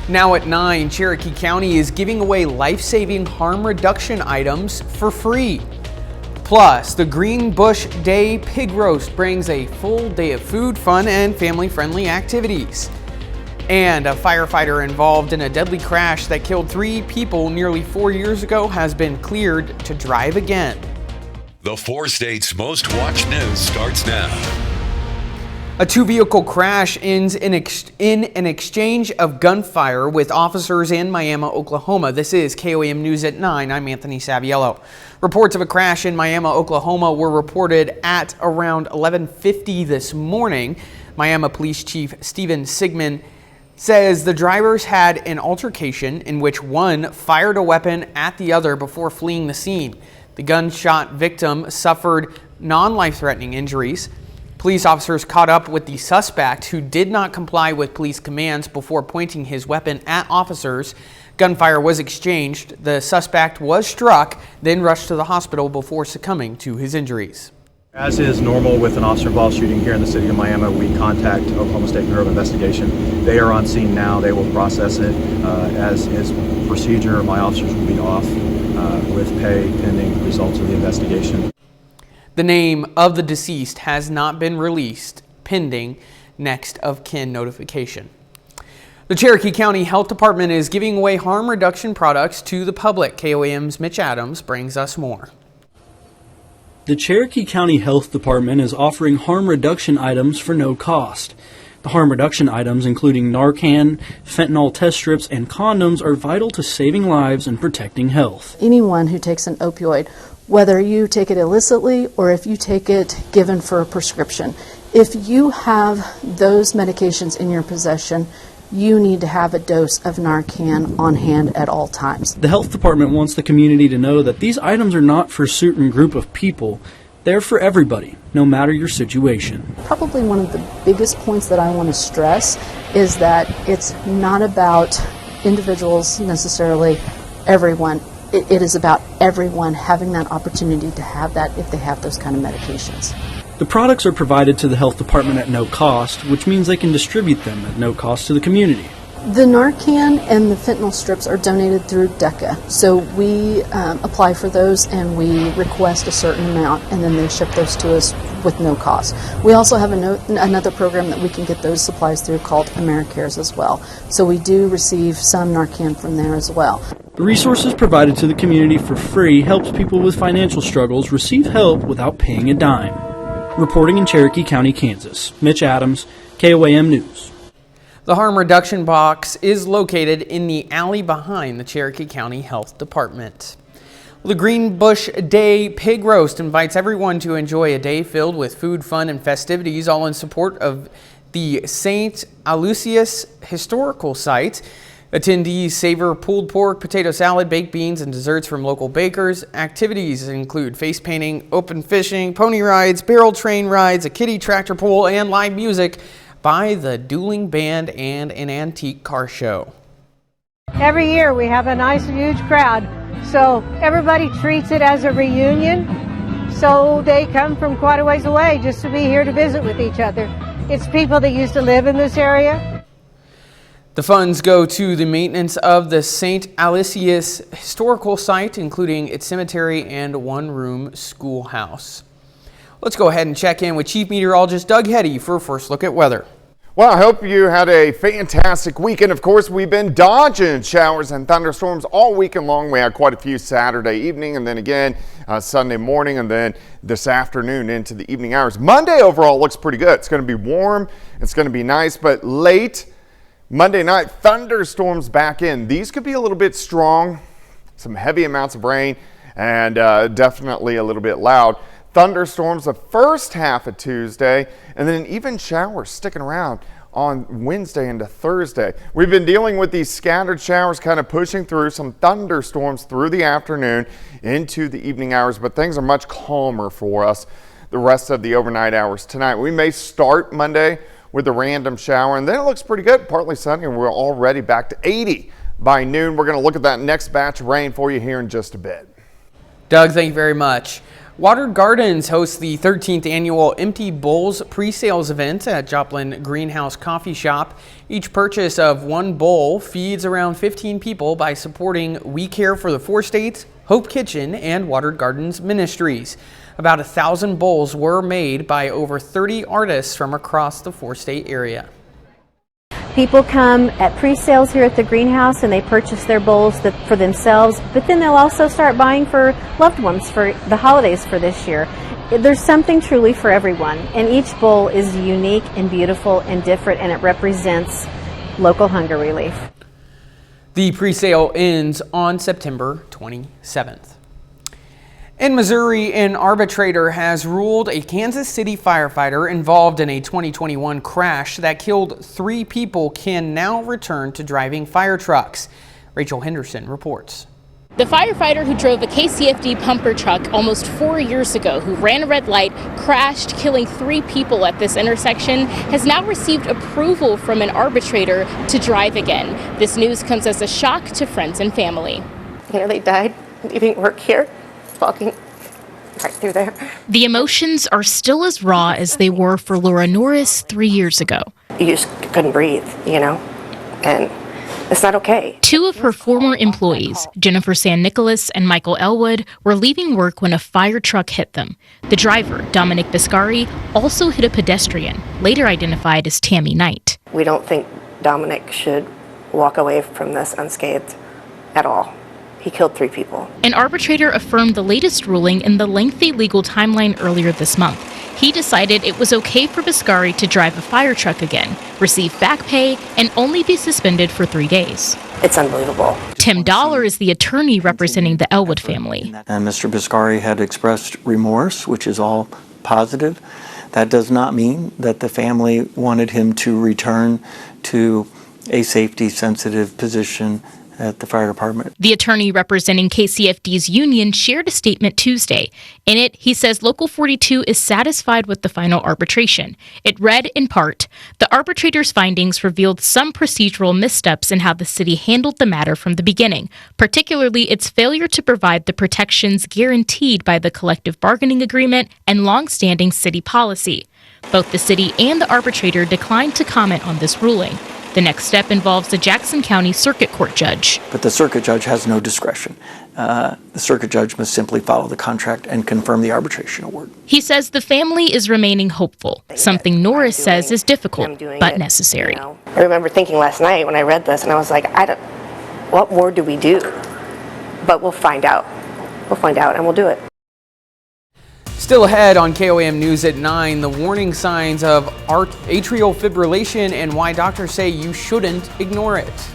Now at 9, Cherokee County is giving away life-saving harm reduction items for free. Plus, the Green Bush Day Pig Roast brings a full day of food, fun, and family-friendly activities. And a firefighter involved in a deadly crash that killed 3 people nearly 4 years ago has been cleared to drive again. The 4 states' most watched news starts now. A 2-vehicle crash ends in an exchange of gunfire with officers in Miami, Oklahoma. This is KOAM News at 9. I'm Anthony Saviello. Reports of a crash in Miami, Oklahoma were reported at around 11:50 this morning. Miami Police Chief Stephen Sigmund says the drivers had an altercation in which one fired a weapon at the other before fleeing the scene. The gunshot victim suffered non-life-threatening injuries. Police officers caught up with the suspect, who did not comply with police commands before pointing his weapon at officers. Gunfire was exchanged. The suspect was struck, then rushed to the hospital before succumbing to his injuries. As is normal with an officer-involved shooting here in the city of Miami, we contact Oklahoma State Bureau of Investigation. They are on scene now. They will process it. As is procedure, my officers will be off with pay pending results of the investigation. The name of the deceased has not been released, pending next of kin notification. The Cherokee County Health Department is giving away harm reduction products to the public. KOAM's Mitch Adams brings us more. The Cherokee County Health Department is offering harm reduction items for no cost. The harm reduction items, including Narcan, fentanyl test strips, and condoms, are vital to saving lives and protecting health. Anyone who takes an opioid, whether you take it illicitly or if you take it given for a prescription, if you have those medications in your possession, you need to have a dose of Narcan on hand at all times. The health department wants the community to know that these items are not for a certain group of people. They're for everybody, no matter your situation. Probably one of the biggest points that I want to stress is that it's not about individuals necessarily, everyone. It is about everyone having that opportunity to have that if they have those kind of medications. The products are provided to the health department at no cost, which means they can distribute them at no cost to the community. The Narcan and the fentanyl strips are donated through DECA, so we apply for those and we request a certain amount, and then they ship those to us with no cost. We also have another program that we can get those supplies through called AmeriCares as well, so we do receive some Narcan from there as well. The resources provided to the community for free helps people with financial struggles receive help without paying a dime. Reporting in Cherokee County, Kansas, Mitch Adams, KOAM News. The harm reduction box is located in the alley behind the Cherokee County Health Department. The Green Bush Day Pig Roast invites everyone to enjoy a day filled with food, fun, and festivities, all in support of the St. Aloysius Historical Site. Attendees savor pulled pork, potato salad, baked beans, and desserts from local bakers. Activities include face painting, open fishing, pony rides, barrel train rides, a kiddie tractor pull, and live music by the Dueling Band and an antique car show. Every year we have a nice huge crowd, so everybody treats it as a reunion. So they come from quite a ways away just to be here to visit with each other. It's people that used to live in this area. The funds go to the maintenance of the St. Aloysius Historical Site, including its cemetery and one-room schoolhouse. Let's go ahead and check in with Chief Meteorologist Doug Heddy for a first look at weather. Well, I hope you had a fantastic weekend. Of course, we've been dodging showers and thunderstorms all weekend long. We had quite a few Saturday evening, and then again Sunday morning, and then this afternoon into the evening hours. Monday overall looks pretty good. It's going to be warm. It's going to be nice, but late Monday night, thunderstorms back in. These could be a little bit strong, some heavy amounts of rain, and definitely a little bit loud. Thunderstorms the first half of Tuesday, and then even showers sticking around on Wednesday into Thursday. We've been dealing with these scattered showers kind of pushing through, some thunderstorms through the afternoon into the evening hours, but things are much calmer for us the rest of the overnight hours tonight. We may start Monday with a random shower, and then it looks pretty good, partly sunny, and we're already back to 80 by noon. We're going to look at that next batch of rain for you here in just a bit. Doug, thank you very much. Watered Gardens hosts the 13th annual Empty Bowls pre-sales event at Joplin Greenhouse Coffee Shop. Each purchase of one bowl feeds around 15 people by supporting We Care for the Four States, Hope Kitchen, and Watered Gardens Ministries. About 1,000 bowls were made by over 30 artists from across the four-state area. People come at pre-sales here at the greenhouse and they purchase their bowls for themselves, but then they'll also start buying for loved ones for the holidays for this year. There's something truly for everyone, and each bowl is unique and beautiful and different, and it represents local hunger relief. The pre-sale ends on September 27th. In Missouri, an arbitrator has ruled a Kansas City firefighter involved in a 2021 crash that killed 3 people can now return to driving fire trucks. Rachel Henderson reports. The firefighter who drove a KCFD pumper truck almost 4 years ago, who ran a red light, crashed, killing 3 people at this intersection, has now received approval from an arbitrator to drive again. This news comes as a shock to friends and family. They died leaving work here, walking right through there. The emotions are still as raw as they were for Laura Norris 3 years ago. You just couldn't breathe, and it's not okay. 2 of her former employees, Jennifer San Nicolas and Michael Elwood, were leaving work when a fire truck hit them. The driver, Dominic Biscari, also hit a pedestrian, later identified as Tammy Knight. We don't think Dominic should walk away from this unscathed at all. He killed 3 people. An arbitrator affirmed the latest ruling in the lengthy legal timeline earlier this month. He decided it was okay for Biscari to drive a fire truck again, receive back pay, and only be suspended for 3 days. It's unbelievable. Tim Dollar is the attorney representing the Elwood family. And Mr. Biscari had expressed remorse, which is all positive. That does not mean that the family wanted him to return to a safety-sensitive position at the fire department. The attorney representing KCFD's union shared a statement Tuesday. In it, he says Local 42 is satisfied with the final arbitration. It read, in part, the arbitrator's findings revealed some procedural missteps in how the city handled the matter from the beginning, particularly its failure to provide the protections guaranteed by the collective bargaining agreement and longstanding city policy. Both the city and the arbitrator declined to comment on this ruling. The next step involves the Jackson County Circuit Court judge. But the circuit judge has no discretion. The circuit judge must simply follow the contract and confirm the arbitration award. He says the family is remaining hopeful, something Norris says is difficult but necessary. I remember thinking last night when I read this, and I was like, what more do we do? But we'll find out. We'll find out, and we'll do it. Still ahead on KOAM News at 9, the warning signs of atrial fibrillation and why doctors say you shouldn't ignore it.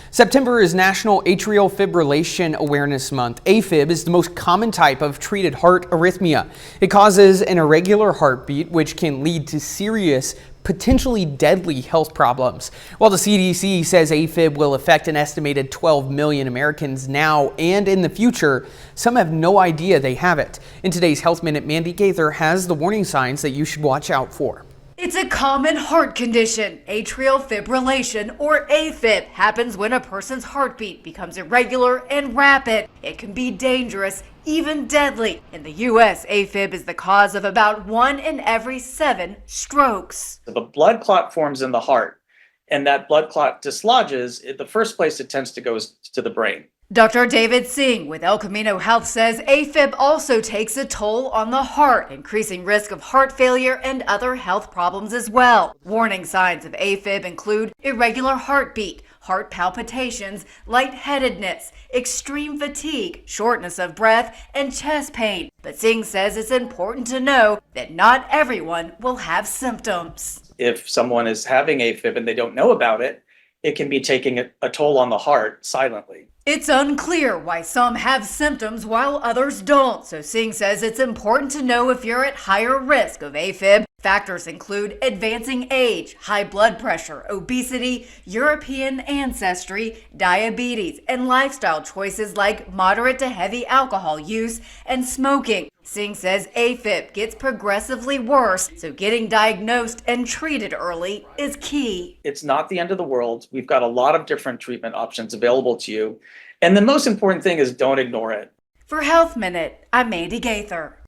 September is National Atrial Fibrillation Awareness Month. AFib is the most common type of treated heart arrhythmia. It causes an irregular heartbeat, which can lead to serious, potentially deadly health problems. While the CDC says AFib will affect an estimated 12 million Americans now and in the future, some have no idea they have it. In today's Health Minute, Mandy Gaither has the warning signs that you should watch out for. It's a common heart condition. Atrial fibrillation, or AFib, happens when a person's heartbeat becomes irregular and rapid. It can be dangerous, even deadly. In the U.S., AFib is the cause of about 1 in every 7 strokes. If a blood clot forms in the heart and that blood clot dislodges, the first place it tends to go is to the brain. Dr. David Singh with El Camino Health says AFib also takes a toll on the heart, increasing risk of heart failure and other health problems as well. Warning signs of AFib include irregular heartbeat, heart palpitations, lightheadedness, extreme fatigue, shortness of breath, and chest pain. But Singh says it's important to know that not everyone will have symptoms. If someone is having AFib and they don't know about it, it can be taking a toll on the heart silently. It's unclear why some have symptoms while others don't, so Singh says it's important to know if you're at higher risk of AFib. Factors include advancing age, high blood pressure, obesity, European ancestry, diabetes, and lifestyle choices like moderate to heavy alcohol use and smoking. Singh says AFib gets progressively worse, so getting diagnosed and treated early is key. It's not the end of the world. We've got a lot of different treatment options available to you. And the most important thing is don't ignore it. For Health Minute, I'm Mandy Gaither.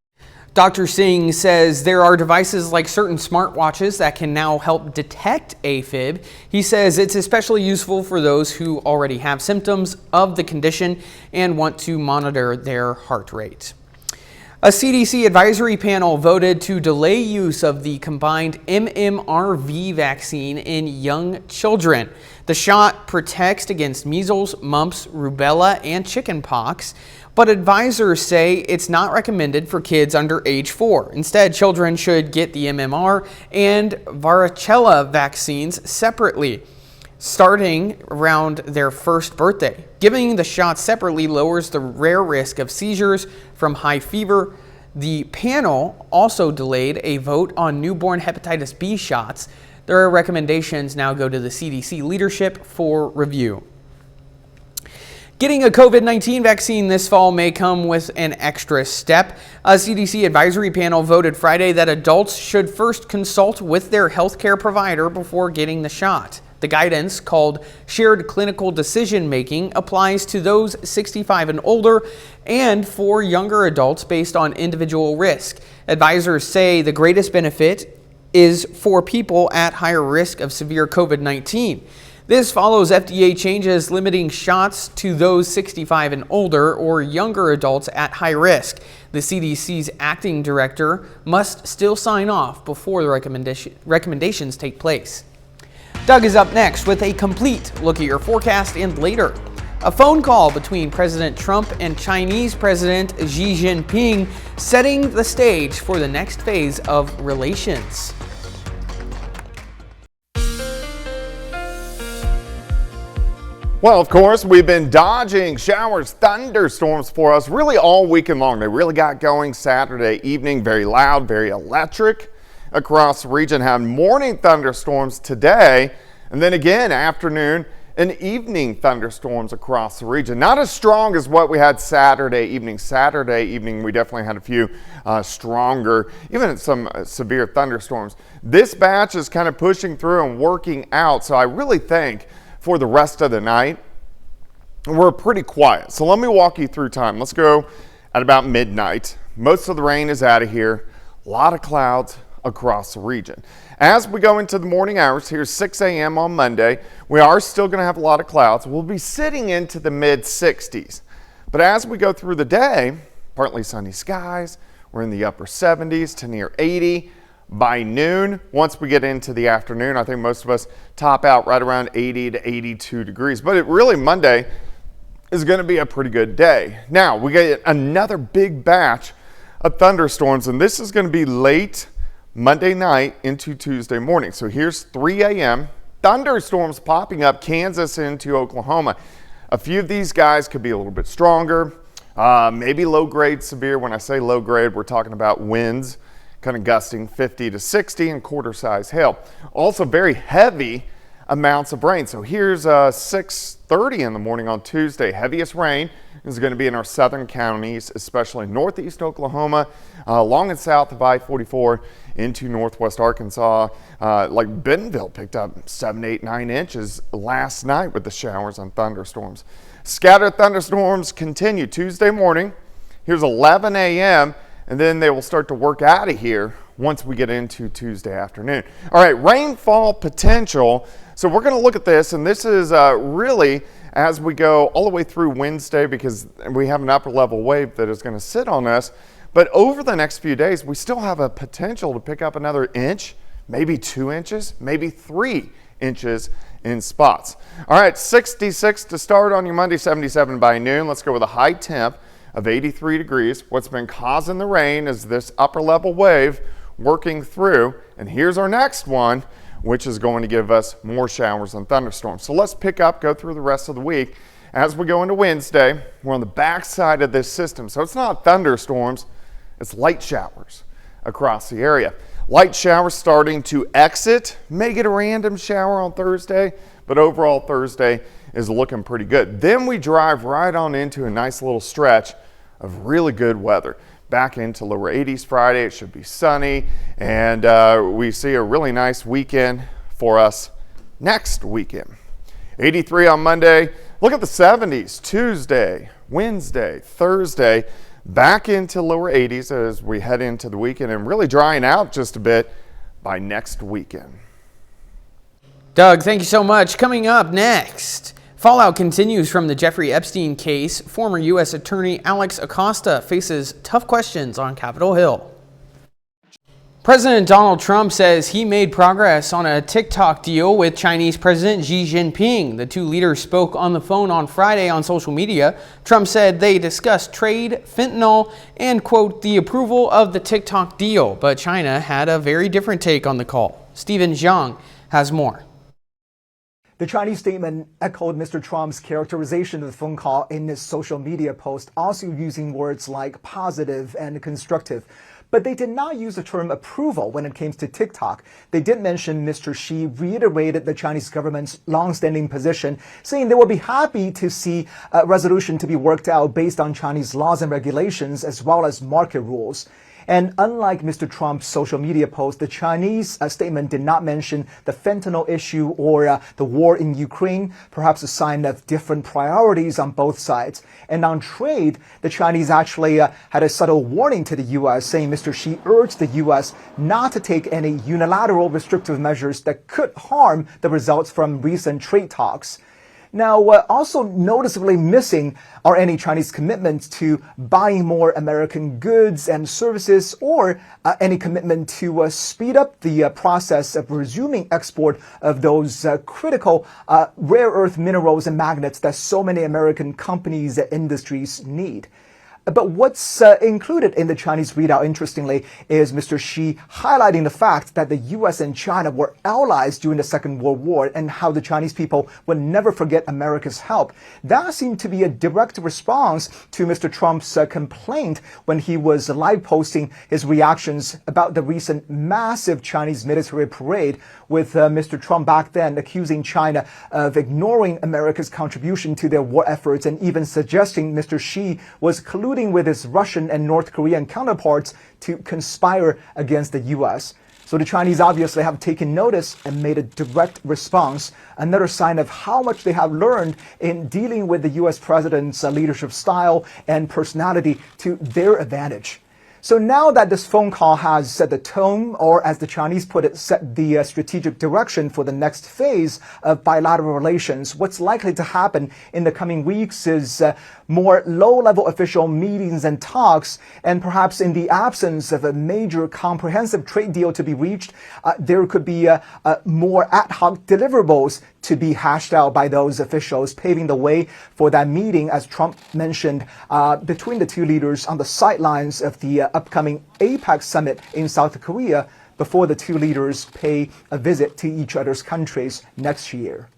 Dr. Singh says there are devices like certain smartwatches that can now help detect AFib. He says it's especially useful for those who already have symptoms of the condition and want to monitor their heart rate. A CDC advisory panel voted to delay use of the combined MMRV vaccine in young children. The shot protects against measles, mumps, rubella, and chickenpox, but advisors say it's not recommended for kids under age 4. Instead, children should get the MMR and varicella vaccines separately, starting around their first birthday. Giving the shots separately lowers the rare risk of seizures from high fever. The panel also delayed a vote on newborn hepatitis B shots. Their recommendations now go to the CDC leadership for review. Getting a COVID-19 vaccine this fall may come with an extra step. A CDC advisory panel voted Friday that adults should first consult with their healthcare provider before getting the shot. The guidance, called Shared Clinical Decision Making, applies to those 65 and older and for younger adults based on individual risk. Advisors say the greatest benefit is for people at higher risk of severe COVID-19. This follows FDA changes limiting shots to those 65 and older or younger adults at high risk. The CDC's acting director must still sign off before the recommendations take place. Doug is up next with a complete look at your forecast, and later, a phone call between President Trump and Chinese President Xi Jinping setting the stage for the next phase of relations. Well, of course, we've been dodging showers, thunderstorms for us really all weekend long. They really got going Saturday evening, very loud, very electric across the region. Had morning thunderstorms today, and then again afternoon and evening thunderstorms across the region. Not as strong as what we had Saturday evening. Saturday evening, we definitely had a few stronger, even some severe thunderstorms. This batch is kind of pushing through and working out, so I really think for the rest of the night, we're pretty quiet. So let me walk you through time. Let's go at about midnight. Most of the rain is out of here. A lot of clouds across the region. As we go into the morning hours, here's 6 a.m. on Monday. We are still going to have a lot of clouds. We'll be sitting into the mid 60s. But as we go through the day, partly sunny skies. We're in the upper 70s to near 80. By noon, once we get into the afternoon, I think most of us top out right around 80 to 82 degrees. But Monday is going to be a pretty good day. Now, we get another big batch of thunderstorms, and this is going to be late Monday night into Tuesday morning. So here's 3 a.m. Thunderstorms popping up Kansas into Oklahoma. A few of these guys could be a little bit stronger, maybe low grade severe. When I say low grade, we're talking about winds kind of gusting 50 to 60 and quarter size hail. Also very heavy amounts of rain. So here's 6:30 in the morning on Tuesday. Heaviest rain is going to be in our southern counties, especially northeast Oklahoma, along and south of I-44 into northwest Arkansas. Like Bentonville picked up 7, 8, 9 inches last night with the showers and thunderstorms. Scattered thunderstorms continue Tuesday morning. Here's 11 a.m. and then they will start to work out of here once we get into Tuesday afternoon. All right, rainfall potential. So we're going to look at this, and this is really as we go all the way through Wednesday, because we have an upper level wave that is going to sit on us. But over the next few days, we still have a potential to pick up another inch, maybe 2 inches, maybe 3 inches in spots. All right, 66 to start on your Monday, 77 by noon. Let's go with a high temp of 83 degrees. What's been causing the rain is this upper level wave working through. And here's our next one, which is going to give us more showers and thunderstorms. So let's pick up, go through the rest of the week. As we go into Wednesday, we're on the back side of this system. So it's not thunderstorms, it's light showers across the area. Light showers starting to exit. May get a random shower on Thursday, but overall Thursday is looking pretty good. Then we drive right on into a nice little stretch of really good weather. Back into lower 80s Friday. It should be sunny, and we see a really nice weekend for us next weekend. 83 on Monday. Look at the 70s Tuesday, Wednesday, Thursday, back into lower 80s as we head into the weekend, and really drying out just a bit by next weekend. Doug, thank you so much. Coming up next, fallout continues from the Jeffrey Epstein case. Former U.S. Attorney Alex Acosta faces tough questions on Capitol Hill. President Donald Trump says he made progress on a TikTok deal with Chinese President Xi Jinping. The two leaders spoke on the phone on Friday on social media. Trump said they discussed trade, fentanyl, and, quote, the approval of the TikTok deal. But China had a very different take on the call. Stephen Zhang has more. The Chinese statement echoed Mr. Trump's characterization of the phone call in his social media post, also using words like positive and constructive. But they did not use the term approval when it came to TikTok. They did mention Mr. Xi reiterated the Chinese government's long-standing position, saying they will be happy to see a resolution to be worked out based on Chinese laws and regulations as well as market rules. And unlike Mr. Trump's social media post, the Chinese statement did not mention the fentanyl issue or the war in Ukraine, perhaps a sign of different priorities on both sides. And on trade, the Chinese actually had a subtle warning to the U.S., saying Mr. Xi urged the U.S. not to take any unilateral restrictive measures that could harm the results from recent trade talks. Now, also noticeably missing are any Chinese commitments to buying more American goods and services or any commitment to speed up the process of resuming export of those critical rare earth minerals and magnets that so many American companies and industries need. But what's included in the Chinese readout, interestingly, is Mr. Xi highlighting the fact that the U.S. and China were allies during the Second World War and how the Chinese people would never forget America's help. That seemed to be a direct response to Mr. Trump's complaint when he was live posting his reactions about the recent massive Chinese military parade, with Mr. Trump back then accusing China of ignoring America's contribution to their war efforts and even suggesting Mr. Xi was colluding with his Russian and North Korean counterparts to conspire against the U.S. So the Chinese obviously have taken notice and made a direct response, another sign of how much they have learned in dealing with the U.S. president's leadership style and personality to their advantage. So now that this phone call has set the tone, or as the Chinese put it, set the strategic direction for the next phase of bilateral relations, what's likely to happen in the coming weeks is more low-level official meetings and talks, and perhaps in the absence of a major comprehensive trade deal to be reached, there could be more ad hoc deliverables to be hashed out by those officials, paving the way for that meeting, as Trump mentioned, between the two leaders on the sidelines of the upcoming APEC summit in South Korea before the two leaders pay a visit to each other's countries next year.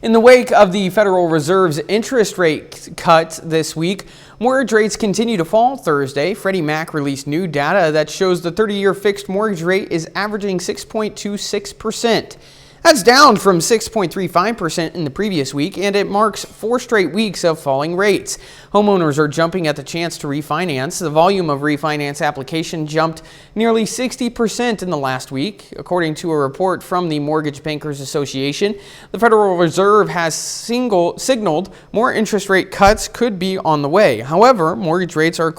In the wake of the Federal Reserve's interest rate cut this week, mortgage rates continue to fall Thursday. Freddie Mac released new data that shows the 30-year fixed mortgage rate is averaging 6.26%. That's down from 6.35% in the previous week, and it marks 4 straight weeks of falling rates. Homeowners are jumping at the chance to refinance. The volume of refinance applications jumped nearly 60% in the last week. According to a report from the Mortgage Bankers Association, the Federal Reserve has signaled more interest rate cuts could be on the way. However, mortgage rates are more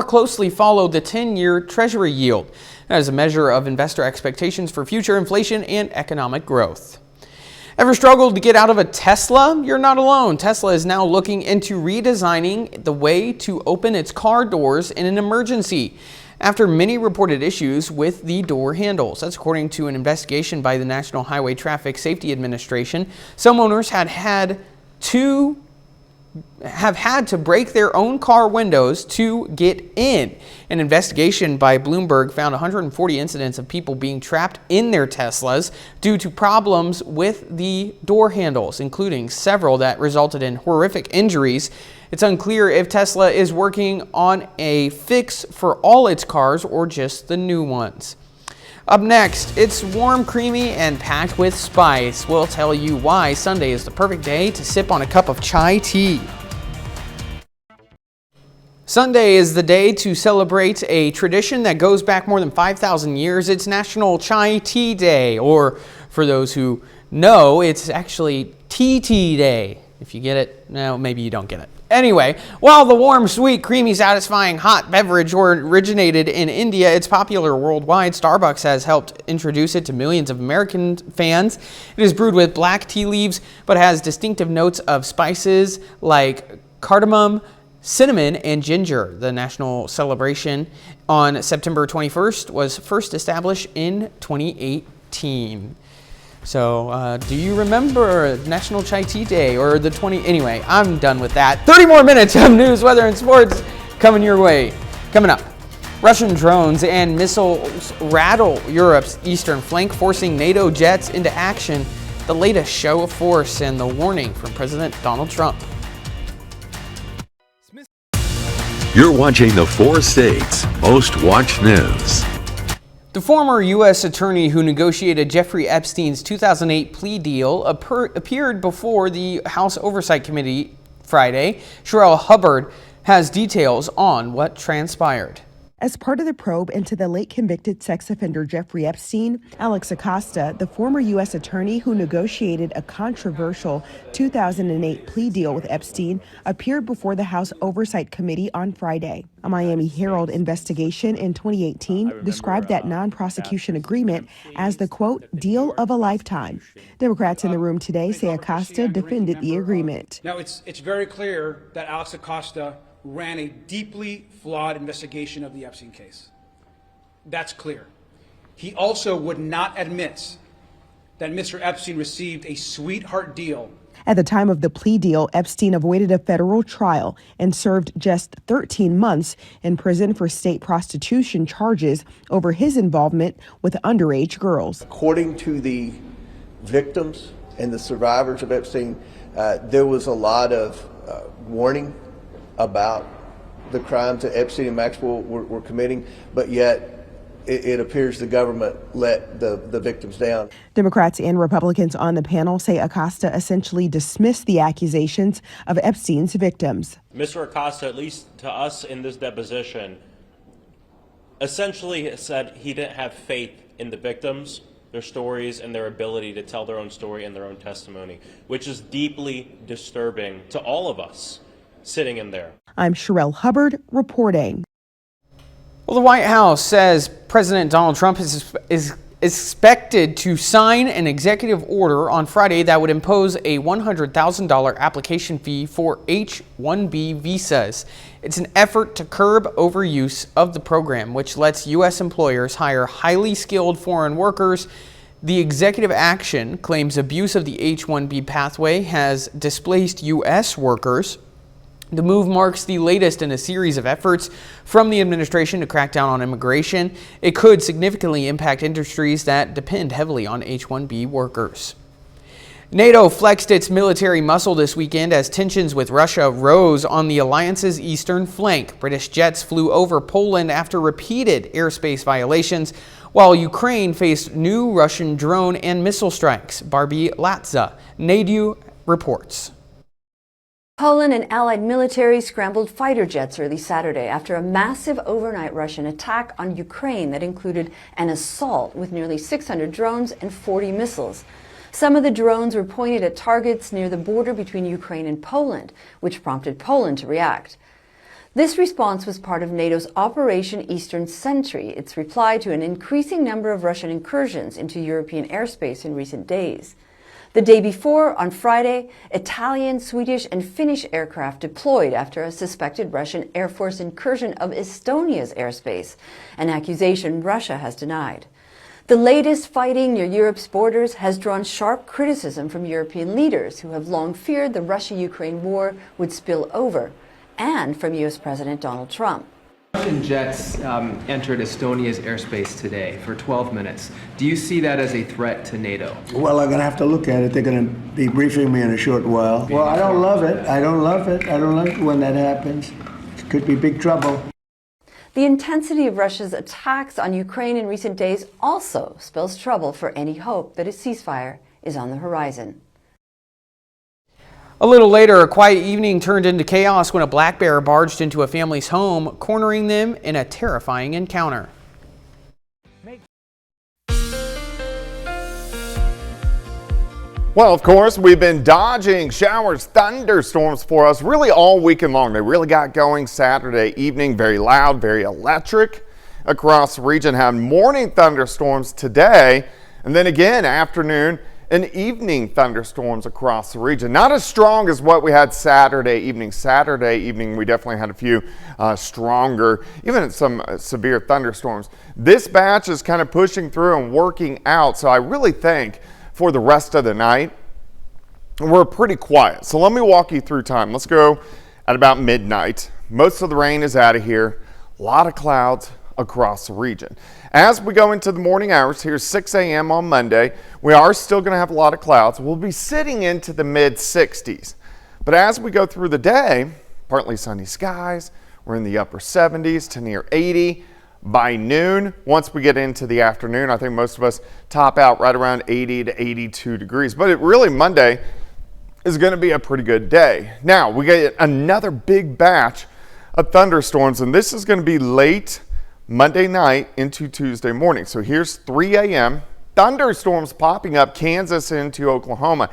closely follow the 10-year Treasury yield as a measure of investor expectations for future inflation and economic growth. Ever struggled to get out of a Tesla? You're not alone. Tesla is now looking into redesigning the way to open its car doors in an emergency after many reported issues with the door handles. That's according to an investigation by the National Highway Traffic Safety Administration. Some owners have had to break their own car windows to get in. An investigation by Bloomberg found 140 incidents of people being trapped in their Teslas due to problems with the door handles, including several that resulted in horrific injuries. It's unclear if Tesla is working on a fix for all its cars or just the new ones. Up next, it's warm, creamy, and packed with spice. We'll tell you why Sunday is the perfect day to sip on a cup of chai tea. Sunday is the day to celebrate a tradition that goes back more than 5,000 years. It's National Chai Tea Day, or for those who know, it's actually TT Day. If you get it, no, maybe you don't get it. Anyway, while the warm, sweet, creamy, satisfying hot beverage originated in India, it's popular worldwide. Starbucks has helped introduce it to millions of American fans. It is brewed with black tea leaves, but has distinctive notes of spices like cardamom, cinnamon, and ginger. The national celebration on September 21st was first established in 2018. So, do you remember National Chai Tea Day or the 20? Anyway, I'm done with that. 30 more minutes of news, weather, and sports coming your way. Coming up, Russian drones and missiles rattle Europe's eastern flank, forcing NATO jets into action. The latest show of force and the warning from President Donald Trump. You're watching the 4 States Most Watched News. The former U.S. attorney who negotiated Jeffrey Epstein's 2008 plea deal appeared before the House Oversight Committee Friday. Sherelle Hubbard has details on what transpired. As part of the probe into the late convicted sex offender Jeffrey Epstein, Alex Acosta, the former U.S. attorney who negotiated a controversial 2008 plea deal with Epstein, appeared before the House Oversight Committee on Friday. A Miami Herald investigation in 2018 described that non-prosecution agreement as the, quote, deal of a lifetime. Democrats in the room today say Acosta defended the agreement. Now, it's very clear that Alex Acosta ran a deeply flawed investigation of the Epstein case. That's clear. He also would not admit that Mr. Epstein received a sweetheart deal. At the time of the plea deal, Epstein avoided a federal trial and served just 13 months in prison for state prostitution charges over his involvement with underage girls. According to the victims and the survivors of Epstein, there was a lot of warning about the crimes that Epstein and Maxwell were committing, but yet it appears the government let the victims down. Democrats and Republicans on the panel say Acosta essentially dismissed the accusations of Epstein's victims. Mr. Acosta, at least to us in this deposition, essentially said he didn't have faith in the victims, their stories, and their ability to tell their own story and their own testimony, which is deeply disturbing to all of us sitting in there. I'm Sherelle Hubbard reporting. Well, the White House says President Donald Trump is expected to sign an executive order on Friday that would impose a $100,000 application fee for H-1B visas. It's an effort to curb overuse of the program, which lets U.S. employers hire highly skilled foreign workers. The executive action claims abuse of the H-1B pathway has displaced U.S. workers. The move marks the latest in a series of efforts from the administration to crack down on immigration. It could significantly impact industries that depend heavily on H-1B workers. NATO flexed its military muscle this weekend as tensions with Russia rose on the alliance's eastern flank. British jets flew over Poland after repeated airspace violations, while Ukraine faced new Russian drone and missile strikes. Barbie Latza, NADU reports. Poland and allied military scrambled fighter jets early Saturday after a massive overnight Russian attack on Ukraine that included an assault with nearly 600 drones and 40 missiles. Some of the drones were pointed at targets near the border between Ukraine and Poland, which prompted Poland to react. This response was part of NATO's Operation Eastern Sentry, its reply to an increasing number of Russian incursions into European airspace in recent days. The day before, on Friday, Italian, Swedish, and Finnish aircraft deployed after a suspected Russian Air Force incursion of Estonia's airspace, an accusation Russia has denied. The latest fighting near Europe's borders has drawn sharp criticism from European leaders who have long feared the Russia-Ukraine war would spill over, and from U.S. President Donald Trump. Russian jets entered Estonia's airspace today for 12 minutes. Do you see that as a threat to NATO? Well, I'm going to have to look at it. They're going to be briefing me in a short while. Well, I don't love it. I don't love it when that happens. It could be big trouble. The intensity of Russia's attacks on Ukraine in recent days also spells trouble for any hope that a ceasefire is on the horizon. A little later, a quiet evening turned into chaos when a black bear barged into a family's home, cornering them in a terrifying encounter. Well, of course, we've been dodging showers, thunderstorms for us really all weekend long. They really got going Saturday evening, very loud, very electric across the region. Had morning thunderstorms today, and then again afternoon and evening thunderstorms across the region. Not as strong as what we had Saturday evening. Saturday evening, we definitely had a few stronger, even some severe thunderstorms. This batch is kind of pushing through and working out, so I really think for the rest of the night, we're pretty quiet. So let me walk you through time. Let's go at about midnight. Most of the rain is out of here. A lot of clouds across the region. As we go into the morning hours, here's 6 a.m. on Monday, we are still going to have a lot of clouds. We'll be sitting into the mid-60s. But as we go through the day, partly sunny skies, we're in the upper 70s to near 80. By noon, once we get into the afternoon, I think most of us top out right around 80 to 82 degrees. But it really, Monday is going to be a pretty good day. Now, we get another big batch of thunderstorms, and this is going to be late Monday night into Tuesday morning. So here's 3 a.m. Thunderstorms popping up Kansas into Oklahoma.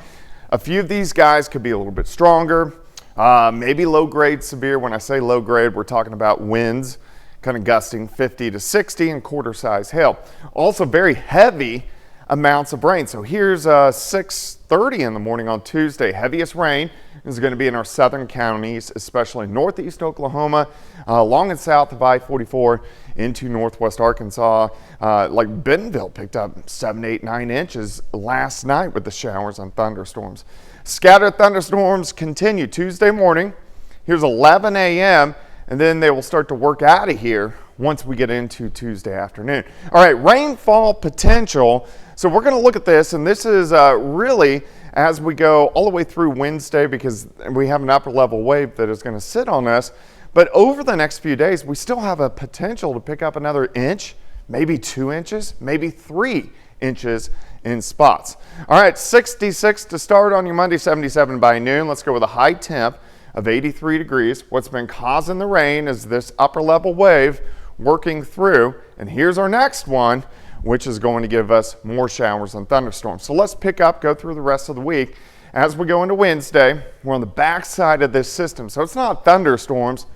A few of these guys could be a little bit stronger, maybe low grade severe. When I say low grade, we're talking about winds kind of gusting 50 to 60 and quarter size hail. Also very heavy amounts of rain. So here's 6:30 in the morning on Tuesday. Heaviest rain is going to be in our southern counties, especially northeast Oklahoma, along and south of I-44 into northwest Arkansas. Like Bentonville picked up 7, 8, 9 inches last night with the showers and thunderstorms. Scattered thunderstorms continue Tuesday morning. Here's 11 a.m. and then they will start to work out of here once we get into Tuesday afternoon. All right, rainfall potential. So we're going to look at this, and this is really as we go all the way through Wednesday, because we have an upper level wave that is going to sit on us. But over the next few days, we still have a potential to pick up another inch, maybe 2 inches, maybe 3 inches in spots. All right, 66 to start on your Monday, 77 by noon. Let's go with a high temp of 83 degrees. What's been causing the rain is this upper level wave working through. And here's our next one, which is going to give us more showers and thunderstorms. So let's pick up, go through the rest of the week. As we go into Wednesday, we're on the back side of this system. So it's not thunderstorms,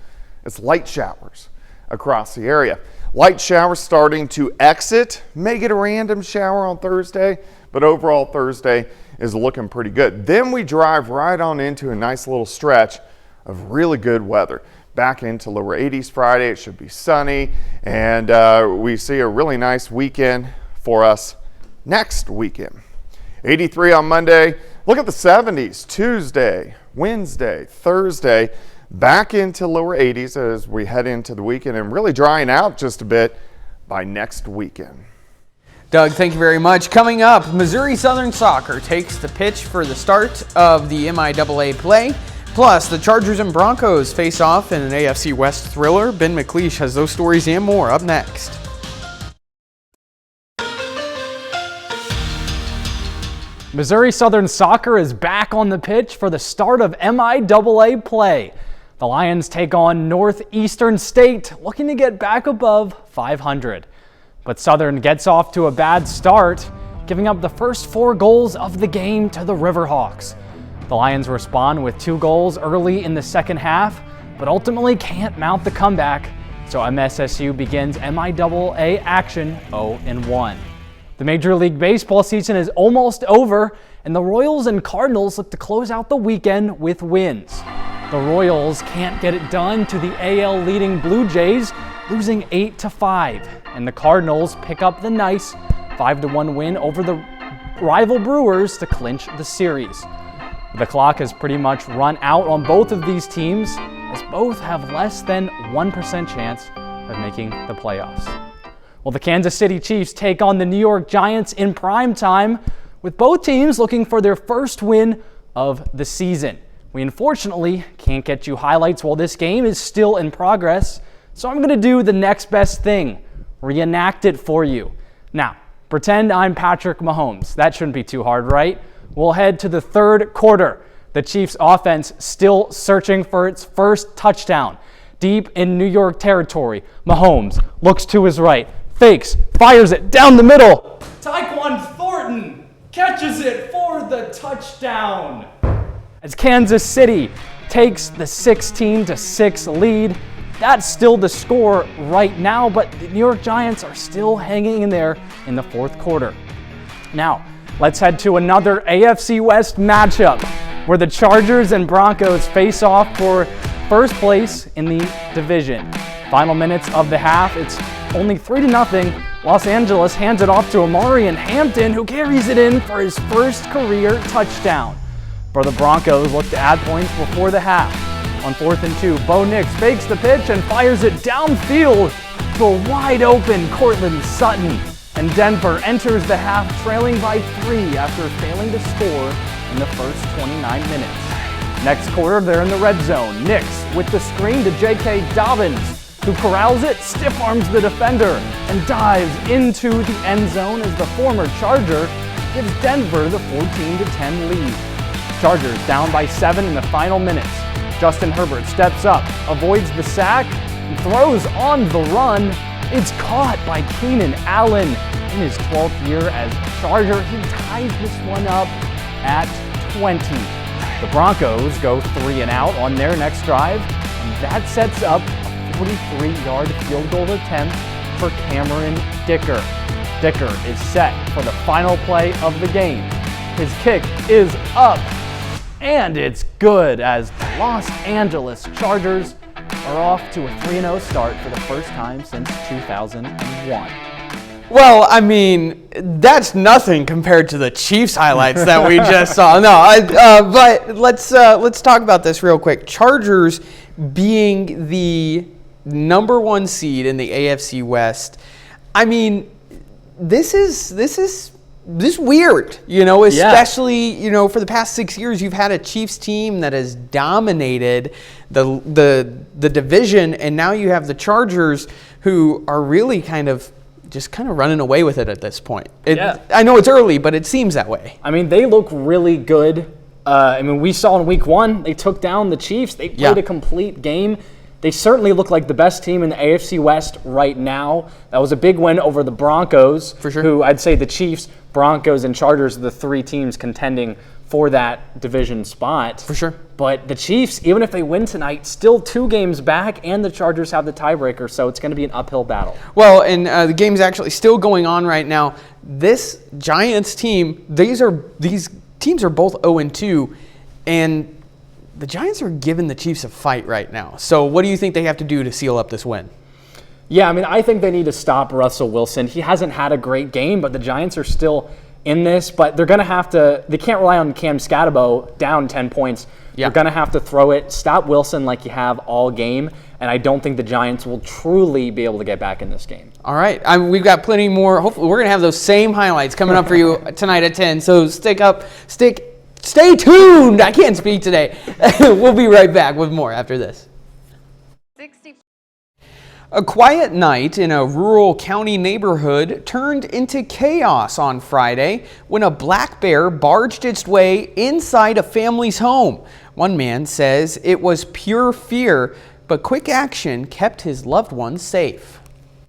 it's light showers across the area. Light showers starting to exit. May get a random shower on Thursday, but overall Thursday is looking pretty good. Then we drive right on into a nice little stretch of really good weather. Back into lower 80s Friday, it should be sunny, and we see a really nice weekend for us next weekend. 83 on Monday. Look at the 70s Tuesday, Wednesday, Thursday, back into lower 80s as we head into the weekend, and really drying out just a bit by next weekend. Doug, thank you very much. Coming up, Missouri Southern Soccer takes the pitch for the start of the MIAA play. Plus, the Chargers and Broncos face off in an AFC West thriller. Ben McLeish has those stories and more up next. Missouri Southern Soccer is back on the pitch for the start of MIAA play. The Lions take on Northeastern State, looking to get back above 500. But Southern gets off to a bad start, giving up the first 4 goals of the game to the Riverhawks. The Lions respond with 2 goals early in the second half, but ultimately can't mount the comeback, so MSSU begins MIAA action 0-1. The Major League Baseball season is almost over, and the Royals and Cardinals look to close out the weekend with wins. The Royals can't get it done to the AL leading Blue Jays, losing 8-5, and the Cardinals pick up the nice 5-1 win over the rival Brewers to clinch the series. The clock has pretty much run out on both of these teams, as both have less than 1% chance of making the playoffs. Well, the Kansas City Chiefs take on the New York Giants in prime time, with both teams looking for their first win of the season. We unfortunately can't get you highlights while this game is still in progress, so I'm going to do the next best thing, reenact it for you. Now, pretend I'm Patrick Mahomes. That shouldn't be too hard, right? We'll head to the third quarter. The Chiefs offense still searching for its first touchdown. Deep in New York territory, Mahomes looks to his right, fakes, fires it down the middle. Tyquan Thornton catches it for the touchdown. As Kansas City takes the 16-6 lead. That's still the score right now, but the New York Giants are still hanging in there in the fourth quarter. Now, let's head to another AFC West matchup where the Chargers and Broncos face off for first place in the division. Final minutes of the half, it's only 3-0. Los Angeles hands it off to Amari Hampton, who carries it in for his first career touchdown. For the Broncos, look to add points before the half. On 4th and 2, Bo Nix fakes the pitch and fires it downfield to a wide open Cortland Sutton. And Denver enters the half trailing by 3 after failing to score in the first 29 minutes. Next quarter, they're in the red zone. Nix with the screen to J.K. Dobbins, who corrals it, stiff arms the defender, and dives into the end zone as the former Charger gives Denver the 14-10 lead. Chargers down by 7 in the final minutes. Justin Herbert steps up, avoids the sack, and throws on the run. It's caught by Keenan Allen in his 12th year as Charger. He ties this one up at 20. The Broncos go 3 and out on their next drive, and that sets up a 43-yard field goal attempt for Cameron Dicker. Dicker is set for the final play of the game. His kick is up, and it's good as the Los Angeles Chargers are off to a 3-0 start for the first time since 2001. Well, I mean, that's nothing compared to the Chiefs highlights that we just saw. No, but let's talk about this real quick. Chargers being the number 1 seed in the AFC West. I mean, this is weird, especially, for the past 6 years, you've had a Chiefs team that has dominated the division, and now you have the Chargers who are really kind of running away with it at this point. I know it's early, but it seems that way. I mean, they look really good. We saw in week 1, they took down the Chiefs. They played a complete game. They certainly look like the best team in the AFC West right now. That was a big win over the Broncos, for sure. Who I'd say the Chiefs, Broncos, and Chargers are the 3 teams contending for that division spot. For sure. But the Chiefs, even if they win tonight, still 2 games back, and the Chargers have the tiebreaker, so it's going to be an uphill battle. Well, and the game's actually still going on right now. This Giants team, these teams are both 0-2, and the Giants are giving the Chiefs a fight right now. So what do you think they have to do to seal up this win? Yeah, I think they need to stop Russell Wilson. He hasn't had a great game, but the Giants are still in this. But they're going to have to – they can't rely on Cam Scatterbo down 10 points. Yeah. They're going to have to throw it, stop Wilson like you have all game, and I don't think the Giants will truly be able to get back in this game. All right. We've got plenty more. Hopefully we're going to have those same highlights coming up for you tonight at 10. So stay tuned. I can't speak today. We'll be right back with more after this. A quiet night in a rural county neighborhood turned into chaos on Friday when a black bear barged its way inside a family's home. One man says it was pure fear, but quick action kept his loved ones safe.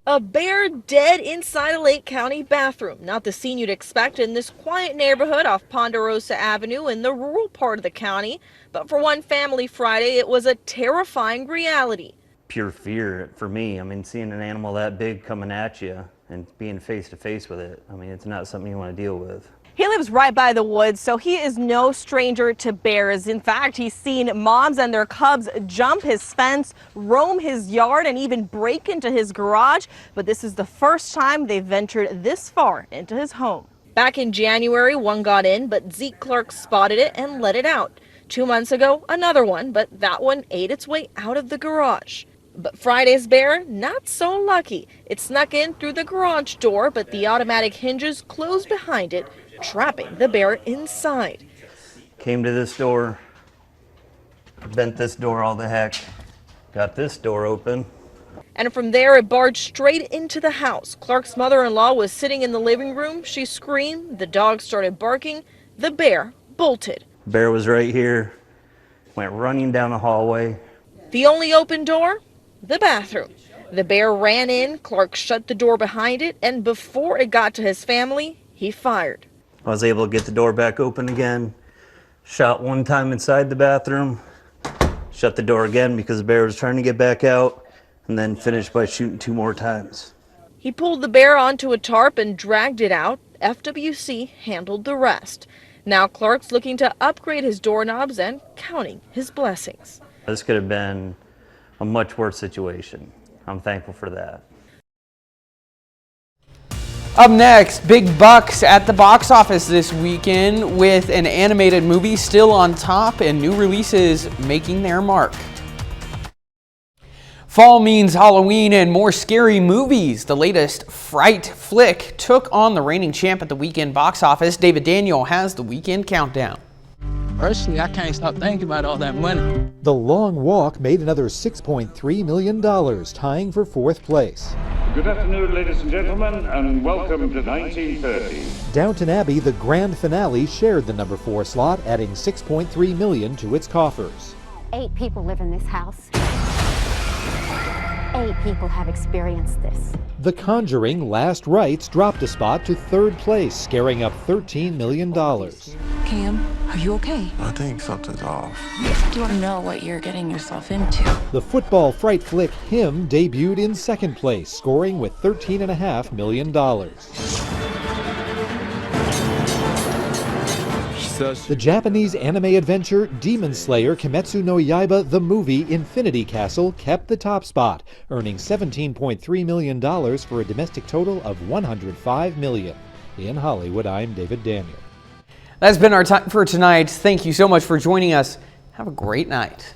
A bear dead inside a Lake County bathroom. Not the scene you'd expect in this quiet neighborhood off Ponderosa Avenue in the rural part of the county. But for one family Friday, it was a terrifying reality. Pure fear for me. Seeing an animal that big coming at you and being face to face with it, it's not something you want to deal with. He lives right by the woods, so he is no stranger to bears. In fact, he's seen moms and their cubs jump his fence, roam his yard, and even break into his garage. But this is the first time they've ventured this far into his home. Back in January, one got in, but Zeke Clark spotted it and let it out. 2 months ago, another one, but that one ate its way out of the garage. But Friday's bear, not so lucky. It snuck in through the garage door, but the automatic hinges closed behind it, trapping the bear inside. Came to this door, bent this door all the heck, got this door open. And from there, it barged straight into the house. Clark's mother-in-law was sitting in the living room. She screamed, the dog started barking, the bear bolted. Bear was right here, went running down the hallway. The only open door? The bathroom. The bear ran in, Clark shut the door behind it, and before it got to his family, he fired. I was able to get the door back open again, shot one time inside the bathroom, shut the door again because the bear was trying to get back out, and then finished by shooting 2 more times. He pulled the bear onto a tarp and dragged it out. FWC handled the rest. Now Clark's looking to upgrade his doorknobs and counting his blessings. This could have been a much worse situation. I'm thankful for that. Up next, big bucks at the box office this weekend with an animated movie still on top and new releases making their mark. Fall means Halloween and more scary movies. The latest Fright flick took on the reigning champ at the weekend box office. David Daniel has the weekend countdown. Personally, I can't stop thinking about all that money. The Long Walk made another $6.3 million, tying for 4th place. Good afternoon, ladies and gentlemen, and welcome to 1930. Downton Abbey, the grand finale, shared the number 4 slot, adding $6.3 million to its coffers. 8 people live in this house. 8 people have experienced this. The Conjuring Last Rites dropped a spot to 3rd place, scaring up $13 million. Cam, are you okay? I think something's off. You don't know what you're getting yourself into. The football fright flick Him debuted in 2nd place, scoring with $13.5 million. The Japanese anime adventure Demon Slayer Kimetsu no Yaiba the movie Infinity Castle kept the top spot, earning $17.3 million for a domestic total of $105 million. In Hollywood, I'm David Daniel. That's been our time for tonight. Thank you so much for joining us. Have a great night.